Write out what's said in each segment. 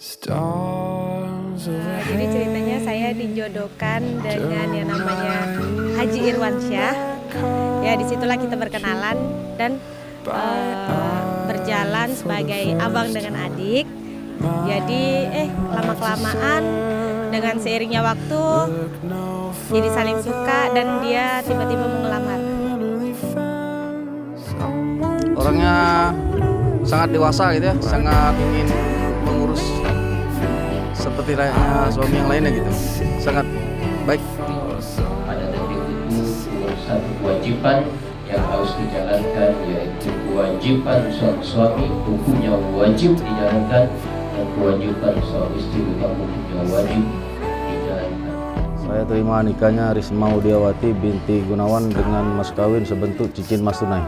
Jadi ceritanya saya dijodohkan dengan yang namanya Haji Irwansyah. Ya, disitulah kita berkenalan dan berjalan sebagai abang dengan adik. Jadi lama-kelamaan dengan seiringnya waktu jadi saling suka dan dia tiba-tiba mau ngelamar. Orangnya sangat dewasa gitu ya, sangat ingin mengurus seperti layaknya suami yang lainnya gitu, sangat baik. Pada detik itu satu kewajiban yang harus dijalankan, yaitu kewajiban seorang suami hukumnya wajib dijalankan, dan kewajiban seorang istri juga hukumnya wajib dijalankan. Saya terima nikahnya Risma Udiawati binti Gunawan dengan mas kawin sebentuk cincin mas tunai.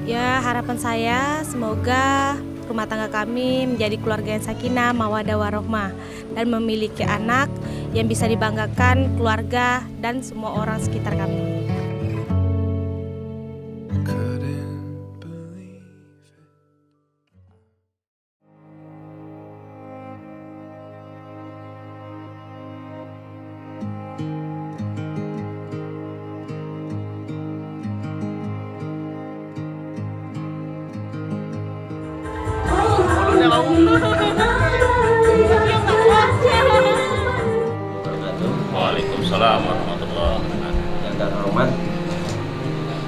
Ya, harapan saya semoga rumah tangga kami menjadi keluarga yang sakinah, mawaddah warohmah, dan memiliki anak yang bisa dibanggakan keluarga dan semua orang sekitar kami. Waalaikumsalam warahmatullahi wabarakatuh. Yang terhormat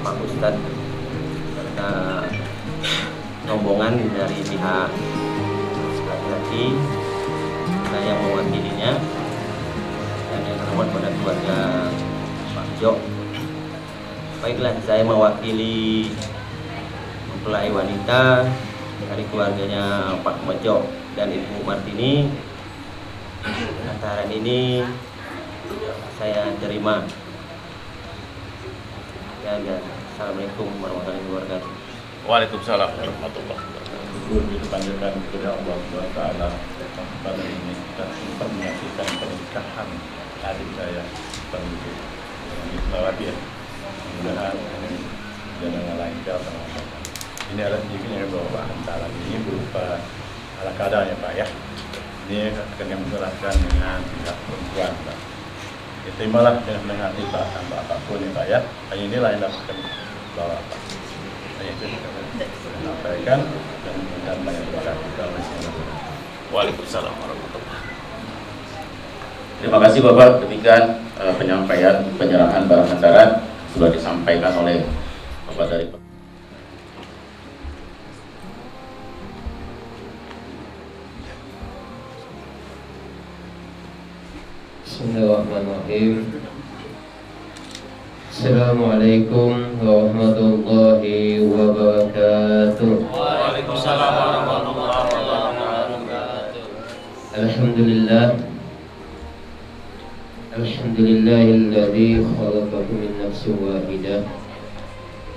Pak Ustadz serta rombongan dari pihak laki-laki, saya yang mewakilinya, dan yang terhormat pada keluarga Pak Jo. Baiklah, saya mewakili mempelai wanita dari keluarganya Pak Mojo dan Ibu Martini. Hantaran ini saya terima. Dan assalamualaikum warahmatullahi wabarakatuh. Waalaikumsalam warahmatullahi wabarakatuh. Syukur dipanjatkan kepada Allah SWT pada ini kita sempat menyaksikan pernikahan adik saya penuntut Ismawati ya. Mudah-mudahan jangan lancar sama Pak. Ini adalah sedikitnya bahwa hantaran ini berupa ala kadar ya Pak ya. Ini akan yang menyerahkan dengan pihak perempuan Pak. Ya, terimalah dengan hati Pak tanpa apapun ya Pak ya. Hanya inilah yang dapat kami bawa Pak. Hanya itu yang kami sampaikan dan mengucapkan banyak terima kasih. Waalaikumsalam warahmatullahi wabarakatuh. Terima kasih Bapak, demikian penyampaian penyerahan barang hantaran sudah disampaikan oleh Bapak dari Bismillahirrahmanirrahim. Assalamualaikum warahmatullahi wabarakatuh. Waalaikumsalam warahmatullahi wabarakatuh. Alhamdulillah. Alhamdulillahilladzi khalaqakum min nafsin wahidah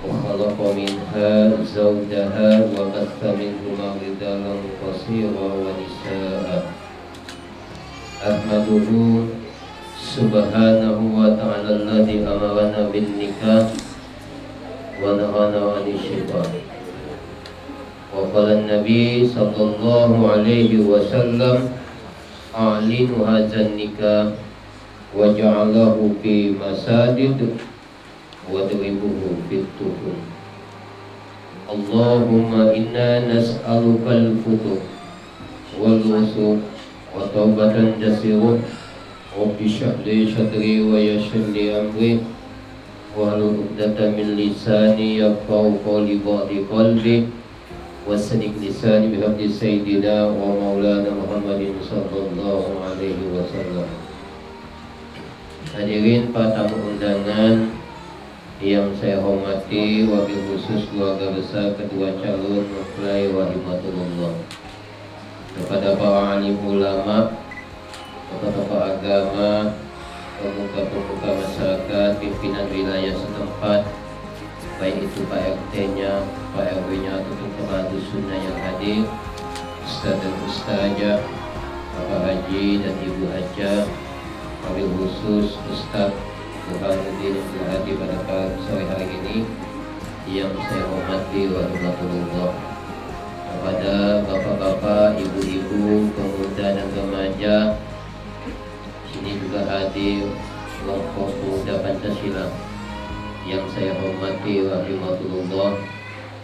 wa khalaqa minha zawjaha wa batha minhuma rijalan katsiran wa nisaa'a. Ahmaduhu subhanahu wa ta'ala alladzi amarana bin nikah wa nahana 'anil syaitan. Wa qala an-nabi sallallahu alaihi wasallam a'linu hadzal nikah wa ja'alahu fi masajid wa dribuhu fit tuhum. Allahumma inna nas'aluka al-futuh wal wusuq wa taubatan jasirah. Rabbi shrah li sadri wa yassir li amri wahlul 'uqdatam min lisani yafqahu qawli ba'di qalbi wasdiq lisani bihamdi sayyidina wa maulana Muhammadin sallallahu alaihi wasallam. Hadirin para tamu undangan yang saya hormati, wabil khusus keluarga besar kedua calon mempelai rahimatullah, kepada para alim ulama, tokoh-tokoh agama, pemuka-pemuka masyarakat, pimpinan wilayah setempat, baik itu Pak RT-nya, Pak RW-nya, atau kepala dusunnya yang hadir, Ustaz dan Ustazah, Bapak Haji dan Ibu Haja, wabil khusus Ustaz Burhanuddin yang telah hadir pada sore hari ini, yang saya hormati warahmatullah, kepada bapak-bapak, ibu-ibu, Hadir kelompok pemuda Pancasila yang saya hormati wa rahmatullah,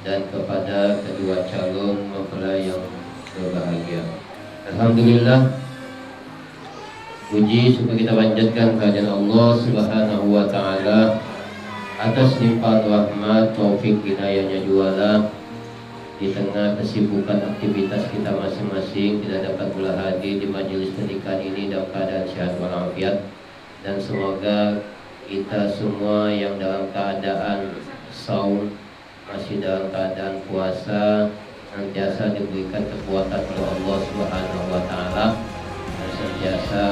dan kepada kedua calon mempelai yang berbahagia. Alhamdulillah, puji syukur kita panjatkan kehadiran Allah Subhanahu wa taala atas limpahan rahmat, taufik, hidayahnya juala. Di tengah kesibukan aktivitas kita masing-masing, kita dapat pula hadir di majelis pernikahan ini dalam keadaan sehat walafiat, dan semoga kita semua yang dalam keadaan saum, masih dalam keadaan puasa, senantiasa diberikan kekuatan oleh Allah Subhanahu wa taala dan senantiasa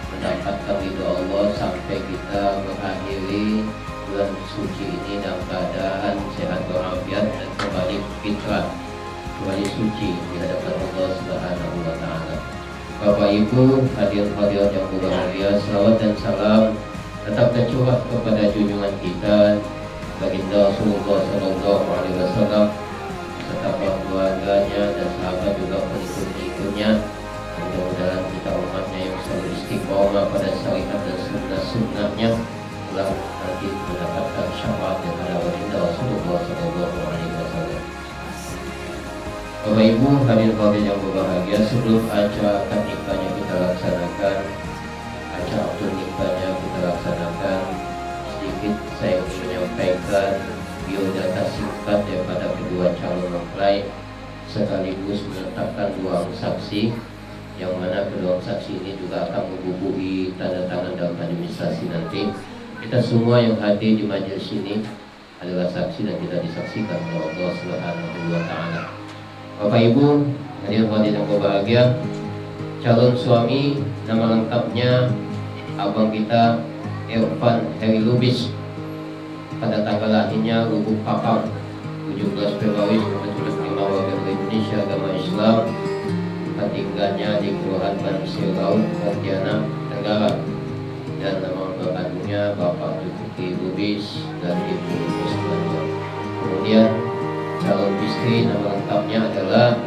mendapatkan ridho Allah sampai kita mengakhiri bulan suci ini dalam keadaan sehat walafiat dan kembali fitrah, kembali suci di hadapan Allah Subhanahu wa taala. Bapak Ibu, hadirin-hadirat yang berbahagia, selawat dan salam tetap tercurah kepada junjungan kita Baginda Rasulullah sallallahu alaihi wasallam serta keluarganya dan sahabat juga pengikut-pengikutnya. Mudah-mudahan kita umatnya yang selalu istiqomah pada syariat dan sunnah-sunnahnya telah nanti mendapatkan syafaat daripada Baginda Rasulullah sallallahu alaihi wasallam. Bapak Ibu, hadirin yang berbahagia, sebelum acara akad nikahnya kita laksanakan, acara akad nikahnya kita laksanakan, sedikit saya ingin menyampaikan biodata singkat daripada kedua calon mempelai, sekaligus menetapkan dua orang saksi, yang mana kedua orang saksi ini juga akan membubuhi tanda tangan dalam administrasi nanti. Kita semua yang hadir di majelis ini adalah saksi dan kita disaksikan oleh Allah Subhanahu wa taala. Bapak Ibu, hadirin yang berbahagia, calon suami nama lengkapnya abang kita Irfan Heri Lubis, pada tanggal lahirnya Lubuk Papang 17 Februari 1975, warga negara Indonesia, agama Islam, tempat tinggalnya di Kelurahan Bansir Laut, Pontianak, Tenggara, dan nama lengkap kandungnya Bapak Zulkifli Lubis dan Ibu Rusmanto. Kemudian calon istri nama lengkapnya adalah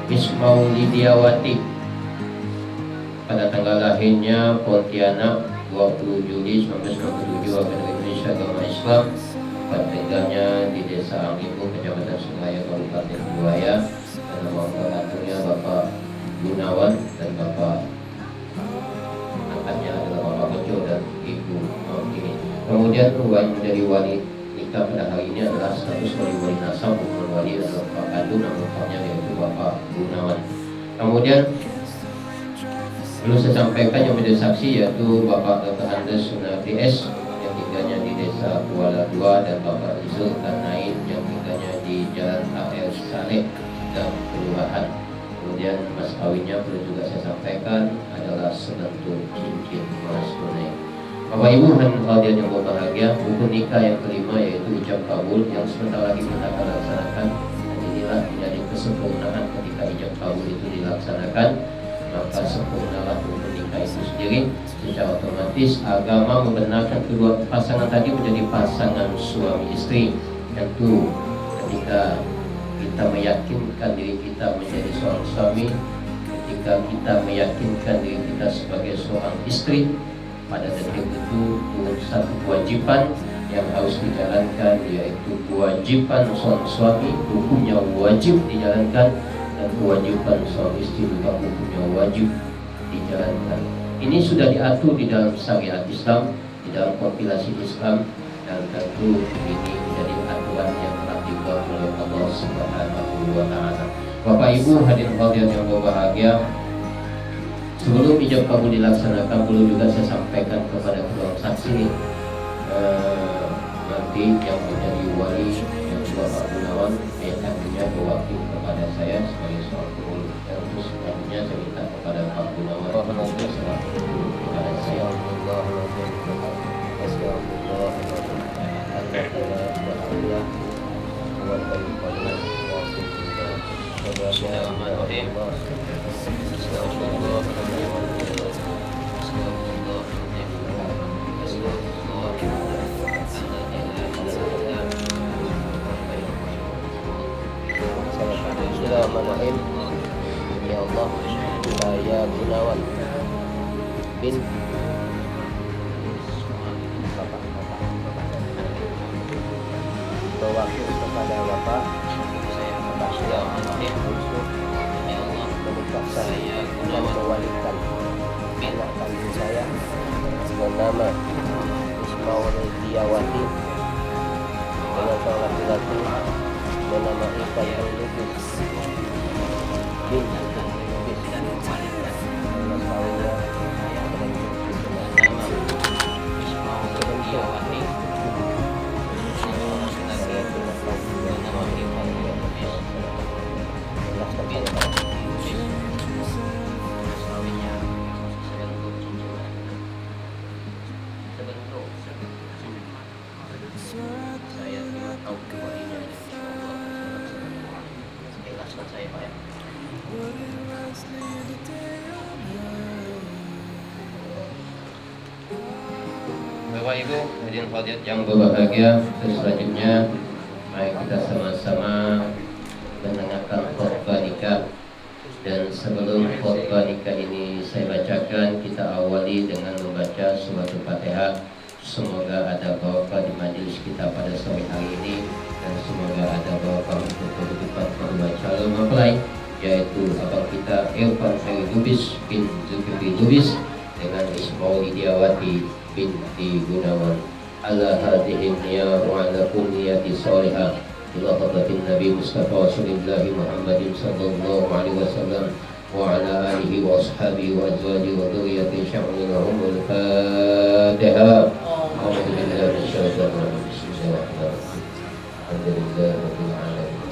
Miss Maulidiawati, pada tanggal lahirnya Pontianak 20 Juli 1997, warga negara Indonesia, agama Islam, tempat tinggalnya di Desa Anglimbu, Kecamatan Sungai, Kabupaten Buaya, dan nama lengkap kandungnya Bapak Gunawan dan Bapak angkatnya adalah Bapak Bejo dan Ibu Mautini. Kemudian menjadi wali nikah pada hari ini adalah status wali nasab, bukan wali adalah Bapak kandung, nama lengkapnya yaitu Bapak Gunawan. Kemudian perlu saya sampaikan yang menjadi saksi yaitu Bapak Dr. Andes Sunardi S yang tinggalnya di Desa Kuala Dua, dan Bapak Rizal Kanain yang tinggalnya di Jalan A.R. Saleh dan Kelurahan. Kemudian mas kawinnya perlu juga saya sampaikan adalah sebentuk cincin emas tunai. Bapak Ibu hadirin yang berbahagia, rukun nikah yang kelima yaitu ijab kabul yang sebentar lagi kita akan laksanakan, dan inilah menjadi kesempurnaan ketika ijab kabul itu dilaksanakan, maka sempurnalah rukun nikah itu sendiri. Secara otomatis agama membenarkan kedua pasangan tadi menjadi pasangan suami istri. Tentu ketika kita meyakinkan diri kita menjadi seorang suami, ketika kita meyakinkan diri kita sebagai seorang istri, pada detik itu satu kewajiban yang harus dijalankan, yaitu kewajiban seorang suami hukumnya wajib dijalankan, dan kewajiban seorang istri juga hukumnya wajib dijalankan. Ini sudah diatur di dalam syariat Islam, di dalam kompilasi Islam, dan tentu ini menjadi aturan yang telah dibuat oleh Allah Subhanahu wa taala. Bapak Ibu hadirin yang berbahagia, sebelum ijab kabul dilaksanakan perlu juga saya sampaikan kepada kedua saksi nanti yang menjadi wali yang Bapak Gunawan yang akhirnya berwakil kepada saya sebagai seorang pengurus, dan untuk selanjutnya saya minta kepada Pak Gunawan untuk selaku kepada saya. Bismillahirrahmanirrahim. Ya Allah, saya Gunawan bin berwakil kepada Bapak saya Basya untuk ya Allah menikahkan saya dan mewalikan anak kandung saya dengan nama Ismail Diawati dengan sang laki-laki bernama Ivan Lubis bin Lubis nama kawinnya Bapak Ibu hadirin hadirat yang berbahagia, selanjutnya mari kita sama-sama mendengarkan khutbah nikah. Dan sebelum khutbah nikah ini saya bacakan, kita awali dengan membaca surat Al-Fatihah. Semoga ada barokah di majelis kita pada sore hari ini, dan semoga ada barokah untuk kehidupan kedua calon mempelai, yaitu abang kita Irfan Ferry Lubis bin Zulkifli Lubis dengan Ismail Diawati binti Gunawan ala hadhihi niyah wa ala kulliyati salihah ila hadratin Nabi Mustafa Rasulullah Muhammadin sallallahu alaihi wasallam wa ala alihi wa ashabihi wa azwajihi wa dhurriyyati sya'nihum al-Fatihah. A'udzu billahi minasyaitonir rajim. Bismillahirrahmanirrahim. Alhamdulillahi rabbil alamin.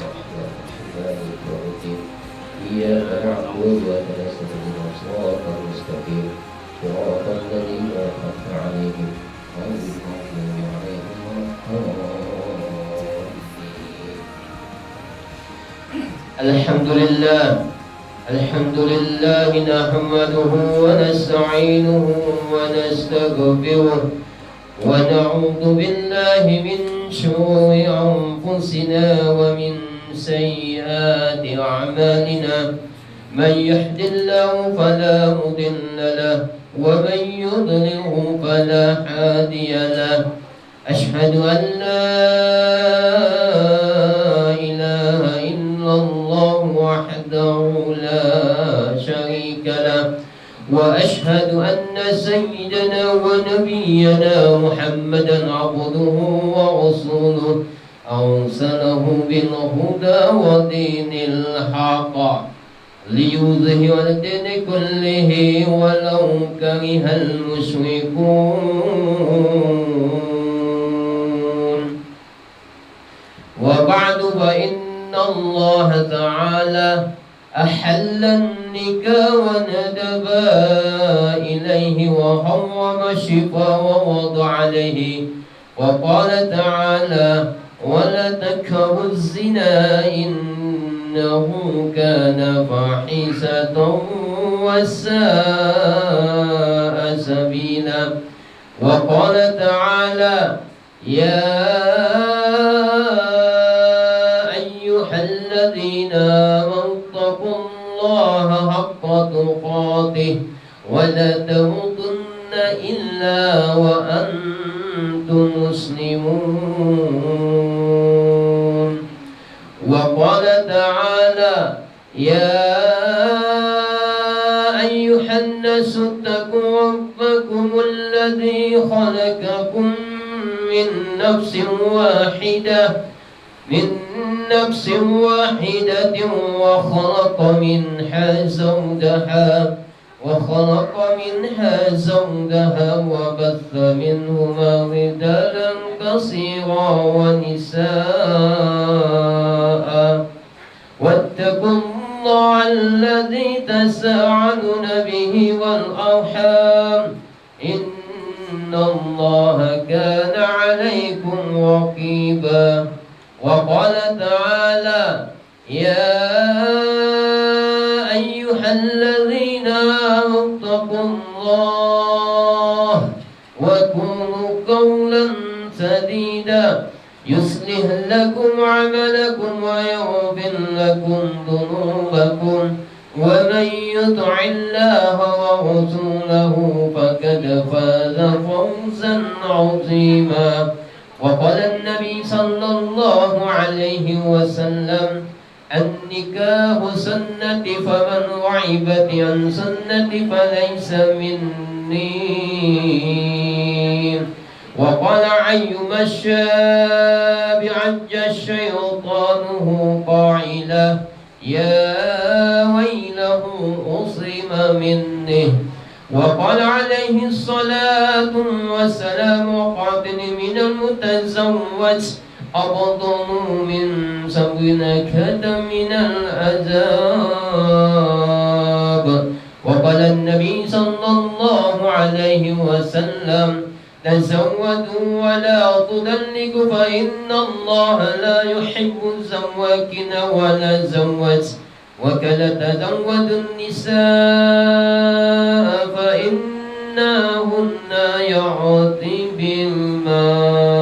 Iyyaka na'budu wa iyyaka nasta'in. Shiratal mustaqim. صراط الذين أنعمت عليهم غير المغضوب عليهم ولا الضالين. الحمد لله نحمده ونستعينه ونستغفره ونعوذ بالله من شرور أنفسنا ومن سيئات أعمالنا. من يهد الله فلا مضل له ومن يضلله فلا هادي له. أشهد أن لا إله إلا الله وحده لا شريك له، وأشهد أن سيدنا ونبينا محمدا عبده ورسوله أرسله بالهدى ودين الحق ليظهر الدين كله ولو كره المشركون. وبعد فإن الله تعالى أحل النكاح وندب إليه وحرم الشفاء ووضع عليه، وقال تعالى ولا تكرهوا الزنا إنه كان فاحشة وساء سبيلا. وقال تعالى يا أيها الذين آمنوا اتقوا الله حق تقاته ولا تموتن إلا وأنتم مسلمون. وقال تعالى يا أيها الناس اتقوا ربكم الذي خلقكم من نفس واحدة وخلق منها زوجها وبث منهما رجالا كثيرا ونساء. واتقوا الله الذي تساءلون به والأرحام إن الله كان عليكم رقيبا. وقال تعالى يا أيها الذين آمنوا اتقوا الله وقولوا قولا سديدا يصلح لكم عملكم ويغفر لكم ذنوبكم ومن يطع الله ورسوله فقد فاز فوزا عظيما. وقال النبي صلى الله عليه وسلم النكاح سنة فمن رغب عن سنتي فليس مني وقال أيما الشاب عج شيطانه قاعدة يا ويله أصرم منه وقال عليه الصلاة والسلام قاتل من المتزوج أفضل من 70 كذا من العذاب وقال النبي صلى الله عليه وسلم تزودوا ولا تدلكوا فإن الله لا يحب الزواكين ولا زوج وكلا تزودوا النساء فإنهن يعطي بالمال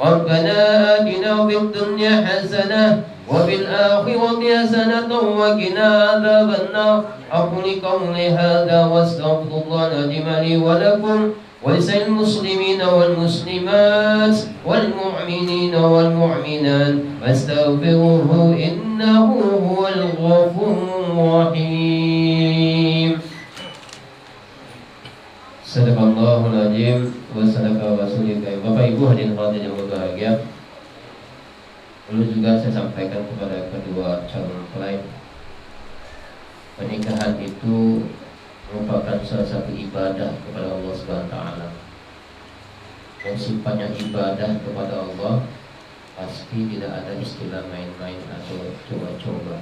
ربنا آتنا في الدنيا حسنة وفي الآخرة حسنة وقنا عذاب النار أقول قولي هذا واستغفر الله العظيم لي ولكم ولسائر المسلمين والمسلمات والمؤمنين والمؤمنات فاستغفروه إنه هو الغفور الرحيم. Sadaqallahul azim wa sadaqa rasulil karim. Bapak Ibu hadirin hadirin yang berbahagia, perlu juga saya sampaikan kepada kedua calon mempelai, pernikahan itu merupakan salah satu ibadah kepada Allah Subhanahu wa taala. Dan sifatnya ibadah kepada Allah pasti tidak ada istilah main-main atau coba-coba.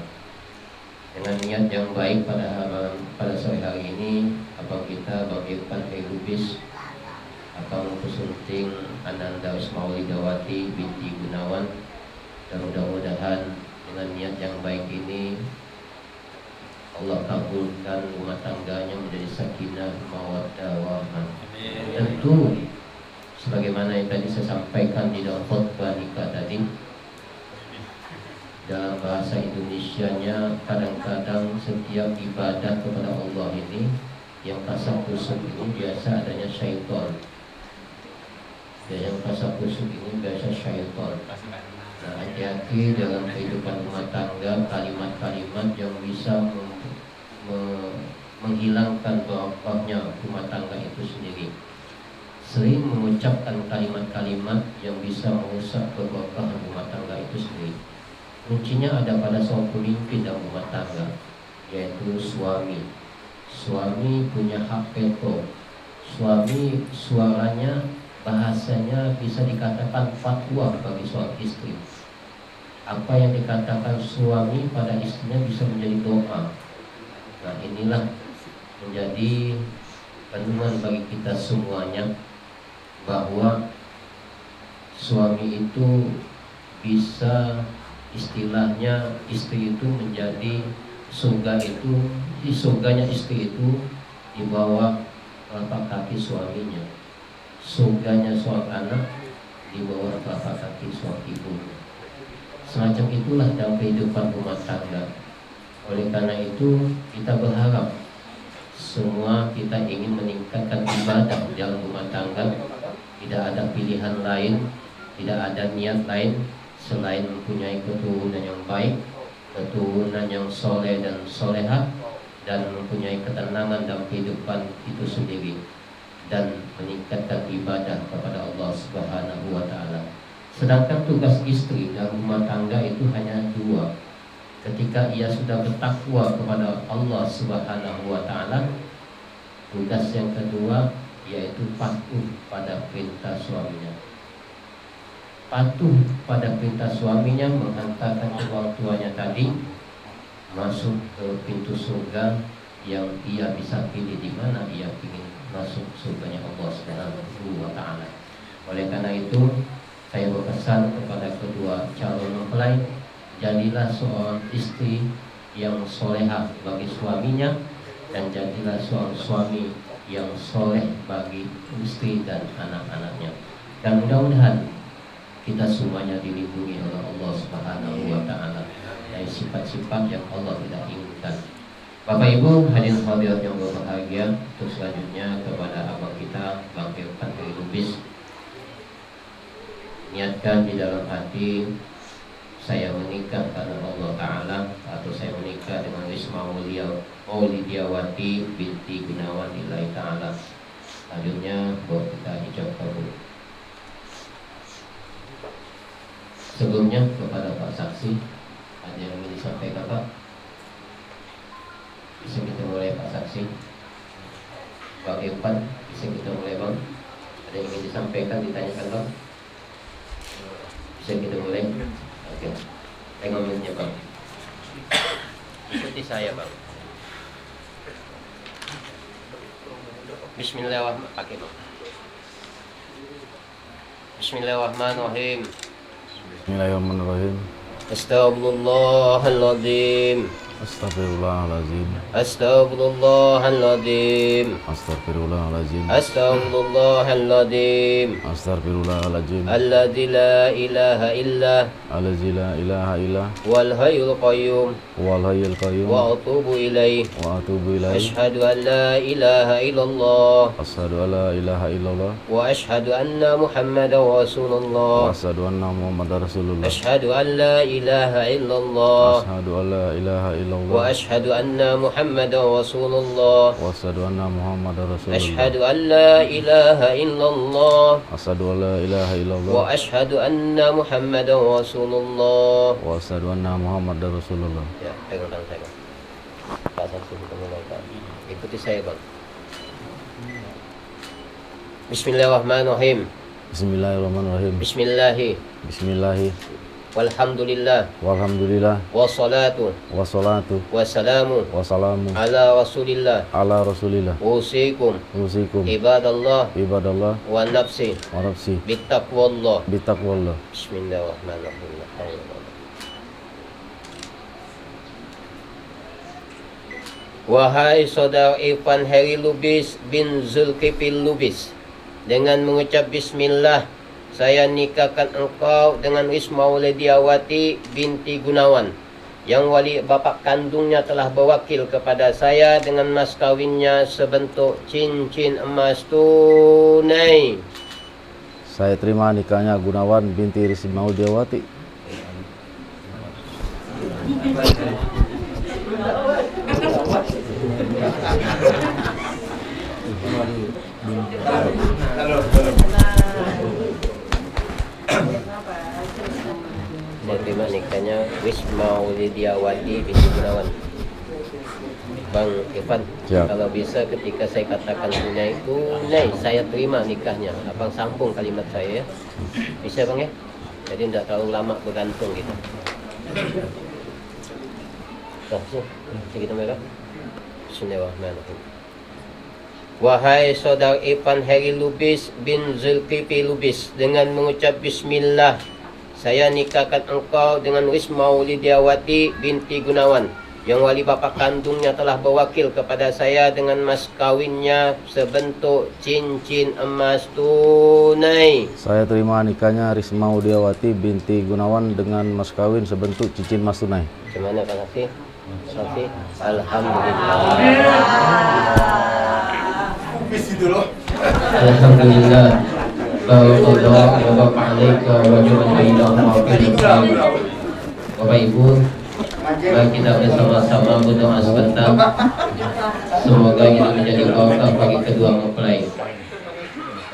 Dengan niat yang baik pada sore hari ini, apa kita bagikan Lubis atau Kusunting Ananda Ismaulidawati binti Gunawan, dan mudah-mudahan dengan niat yang baik ini Allah kabulkan rumah tangganya menjadi sakinah mawaddah warahmah. Tentu sebagaimana yang tadi saya sampaikan di dalam khutbah nikah tadi, dalam bahasa Indonesianya kadang-kadang setiap ibadah kepada Allah ini yang kasar kusuk ini biasa adanya syaitan. Dan yang kasar kusuk ini biasa syaitan. Nah, hati-hati dalam kehidupan rumah tangga, kalimat-kalimat yang bisa menghilangkan barokahnya rumah tangga itu sendiri. Sering mengucapkan kalimat-kalimat yang bisa merusak keberkahan rumah tangga itu sendiri. Kuncinya ada pada seorang pemimpin dalam rumah tangga, yaitu suami. Suami punya hak veto. Suami suaranya, bahasanya bisa dikatakan fatwa bagi seorang istri. Apa yang dikatakan suami pada istrinya bisa menjadi doa. Nah, inilah menjadi penuan bagi kita semuanya, bahwa suami itu bisa, istilahnya istri itu menjadi surga itu, di surganya istri itu di bawah telapak kaki suaminya. Surganya seorang anak di bawah telapak kaki seorang ibu. Semacam itulah dalam kehidupan rumah tangga. Oleh karena itu kita berharap semua kita ingin meningkatkan ibadah dalam rumah tangga. Tidak ada pilihan lain, tidak ada niat lain selain mempunyai keturunan yang baik, keturunan yang soleh dan solehah, dan mempunyai ketenangan dalam kehidupan itu sendiri, dan meningkatkan ibadah kepada Allah Subhanahu wa taala. Sedangkan tugas istri dalam rumah tangga itu hanya dua. Ketika ia sudah bertakwa kepada Allah Subhanahu wa taala, tugas yang kedua yaitu patuh pada perintah suaminya. Patuh pada perintah suaminya, menghantarkan orang tuanya tadi masuk ke pintu surga yang ia bisa pilih di mana ia ingin masuk surganya Allah Subhanahu wa taala. Oleh karena itu saya berpesan kepada kedua calon mempelai, jadilah seorang istri yang solehah bagi suaminya, dan jadilah seorang suami yang soleh bagi istri dan anak-anaknya. Dan mudah-mudahan kita semuanya dilindungi oleh Allah Subhanahu wa taala dari sifat-sifat yang Allah tidak inginkan. Bapak Ibu hadirin hadirat yang berbahagia, untuk selanjutnya kepada abang kita Bang Irfan Lubis, niatkan di dalam hati saya menikah karena Allah Ta'ala, atau saya menikah dengan Risma Maulidiyawati binti Gunawan lillahi Ta'ala. Selanjutnya buat kita hijab kabul. Sebelumnya kepada Pak Saksi, ada yang ingin disampaikan Pak? Bisa kita mulai Pak Saksi. Pak Irfan, bisa kita mulai Bang? Ada yang ingin disampaikan, ditanyakan Bang? Bisa kita mulai? Oke, tengok minutnya Bang. Ikuti saya Bang. Bismillahirrahmanirrahim. Pakai Bang. Bismillahirrahmanirrahim. Bismillahirrahmanirrahim. Astaghfirullahaladzim. Astagfirullahaladzim. Astaghfirullahaladzim. Astagfirullahaladzim. Astaghfirullahaladzim. Astagfirullahaladzim. Alladzi la ilaha illa Allazi la ilaha illa wal hayyul qayyum wal hayyul qayyum wa atubu ilaih. wa atubu ilaih. Ashhadu an la ilaha illallah Asyhadu an la ilaha illallah wa ashhadu anna Muhammadar wa Rasulullah. asyhadu anna Muhammadar Rasulullah. Ashhadu an la ilaha illallah Asyhadu an la ilaha illallah wa ashhadu anna Muhammadar Rasulullah. wa asyhadu anna Muhammadar Rasulullah. Ashhadu an la ilaha illallah Asyhadu an la ilaha illallah wa ashhadu anna Muhammadar Rasulullah. wa asyhadu anna Muhammadar Rasulullah. Ya, pegang tangan saya Bang. Pak Saksi kita mulai Pak. Ikuti saya Bang. Bismillahirrahmanirrahim. Bismillahirrahmanirrahim. Bismillahi Bismillahi walhamdulillah walhamdulillah wassalatu wassalatu wassalamu wassalamu ala rasulillah ala rasulillah. usikum Usikum ibadallah ibadallah wa nafsi wa nafsi bittaqwallah. bitaqwallah. Bismillahirrahmanirrahim. Wahai saudara Irfan Heri Lubis bin Zulkifli Lubis, dengan mengucap bismillah, saya nikahkan engkau dengan Risma Maulidiyawati binti Gunawan, yang wali bapak kandungnya telah berwakil kepada saya dengan mas kawinnya sebentuk cincin emas tunai. Saya terima nikahnya Gunawan binti Risma Maulidiyawati. Saya terima nikahnya Risma Maulidiyawati binti Gunawan. Bang Irfan, Siap. kalau bisa ketika saya katakan tunai, saya terima nikahnya. Abang sambung kalimat saya ya. Bisa Bang ya? Jadi tidak terlalu lama bergantung gitu. Kita mereka. Bismillahirrahmanirrahim. Wahai saudara Irfan Heri Lubis bin Zulkifli Lubis, dengan mengucap bismillah, saya nikahkan engkau dengan Risma Maulidiyawati binti Gunawan, yang wali bapak kandungnya telah berwakil kepada saya dengan mas kawinnya sebentuk cincin emas tunai. Saya terima nikahnya Risma Maulidiyawati binti Gunawan dengan mas kawin sebentuk cincin emas tunai. Gimana Pak Saksi? Saksi? Alhamdulillah. Alhamdulillah. Barakallahu wa barakalaikum wa jazakallahu Bapak Ibu, mari kita bersama-sama berdoa sebentar. Semoga kita menjadi barokah bagi kedua mempelai.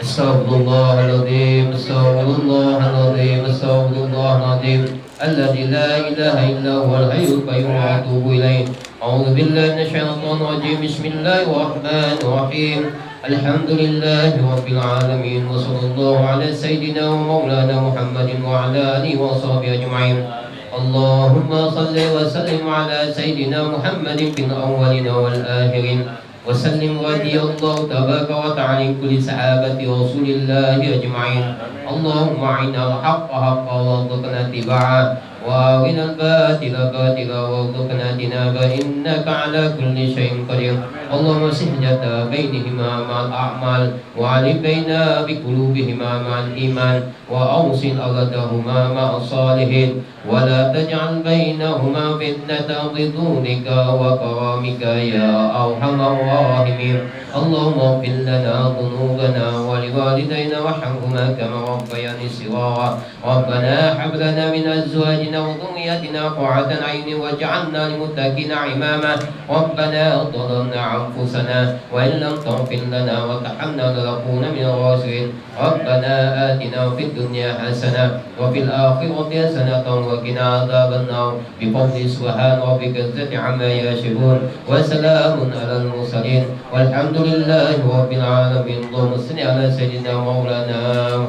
Astaghfirullahaladzim, astaghfirullahaladzim, astaghfirullahaladzim. Alladzi la ilaha illa huwal hayyul qayyum wa atubu ilaih. A'udzu billahi minasyaitonir rajim. Bismillahirrahmanirrahim. Alhamdulillahi rabbil alamin wa sallallahu ala sayyidina wa maulana Muhammadin wa ala alihi wa sahbihi ajma'in. Allahumma salli wa sallim ala sayyidina Muhammadin fil awwalin wal akhirin. وسلم رضي الله تبارك وتعالى كل صحابة رسول الله أجمعين. اللهم أعنا الحق حقا وارزقنا اتباعه وأرنا الباطل باطلا وارزقنا اجتنابه إنك على كل شيء قدير. اللهم اصلح ذات بينهما مع الأعمال وعلم بينا بقلوبهما مع الإيمان وأوصل أرادهما مع الصالحين. ولا تجعل بينهما فتنة بطولك وكرامك يا أرحم الراحمين اللهم اغفر لنا ذنوبنا ولوالدينا وارحمهما كما ربياني صغارا ربنا هب لنا من أزواجنا وذرياتنا قرة عين واجعلنا للمتقين إماما ربنا ظلمنا أنفسنا وإن لم تغفر لنا وترحمنا لنكون من الخاسرين ربنا آتنا في الدنيا حسنة وفي الآخرة حسنة وقنا عذاب النار بفضل سبحان ربك العزة عما يصفون وسلام على المرسلين والحمد لله رب العالمين اللهم صل على سيدنا مولانا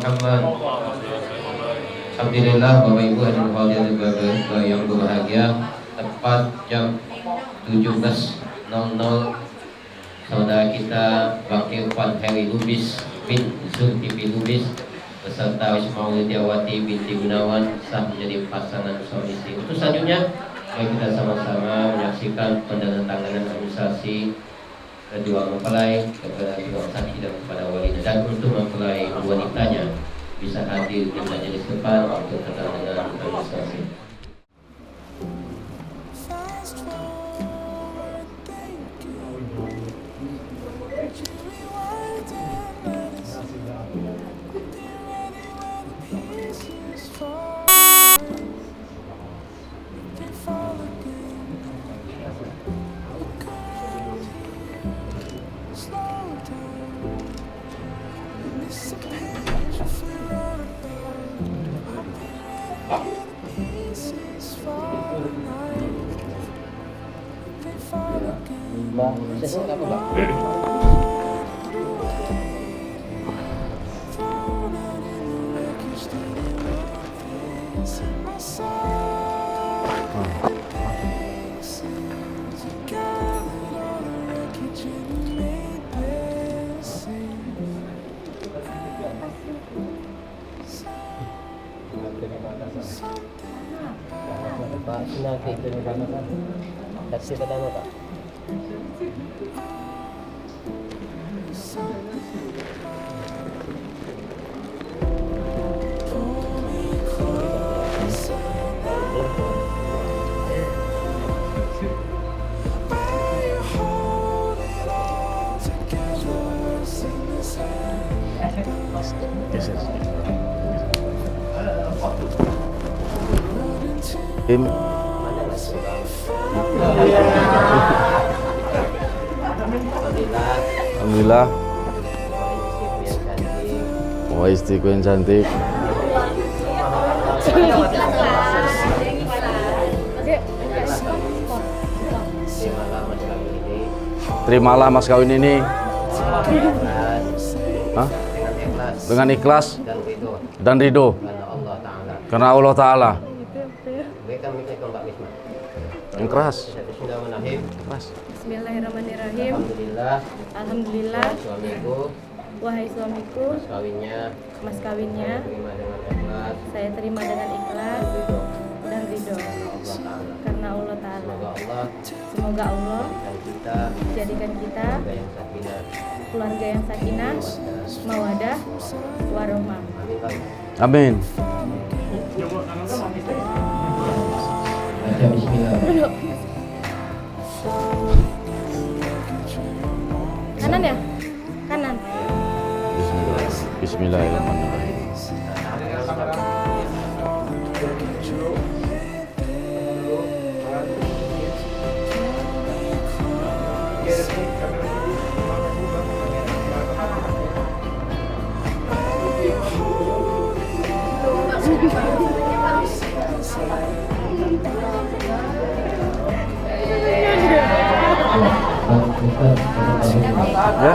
محمد. Alhamdulillah Bapak Ibu hadirin hadirat yang berbahagia, tepat jam 17.00 saudara kita Bang Irfan Heri Lubis bin Zulkifli Lubis beserta Wisma Widiawati binti Gunawan sah menjadi pasangan suami istri. Untuk selanjutnya mari kita sama-sama menyaksikan penandatanganan administrasi kedua mempelai kepada kedua saksi dan kepada walinya, dan untuk mempelai wanitanya bisa hadir di majelis depan untuk penandatanganan administrasi. Sesuk apa, Pak? Pak, sinaki taksi pertama, Pak. Alhamdulillah. Wah, istriku yang cantik. Terimalah mas kawin ini. Hah? Dengan ikhlas dan ridho karena Allah Ta'ala. Yang keras. Bismillahirrahmanirrahim. Alhamdulillah. Wahai suamiku, mas kawinnya saya terima dengan ikhlas dan ridho karena Allah Ta'ala. Semoga Allah jadikan kita keluarga yang sakinah, mawadah, warohmah. Amin. Baca bismillah. Kanan ya? Kanan. Bismillahirrahmanirrahim. Ya.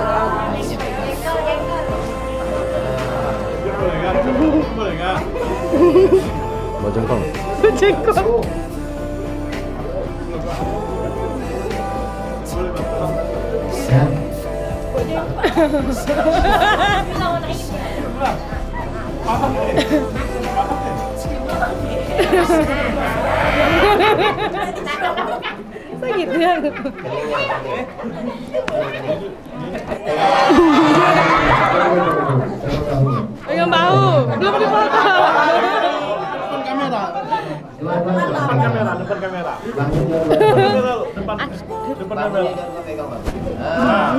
Bojengkong. Bojengkong. Sakit ya. Pegang bahu, belum dipotong. Depan kamera, depan kamera. Depan kamera, depan kamera. Ah.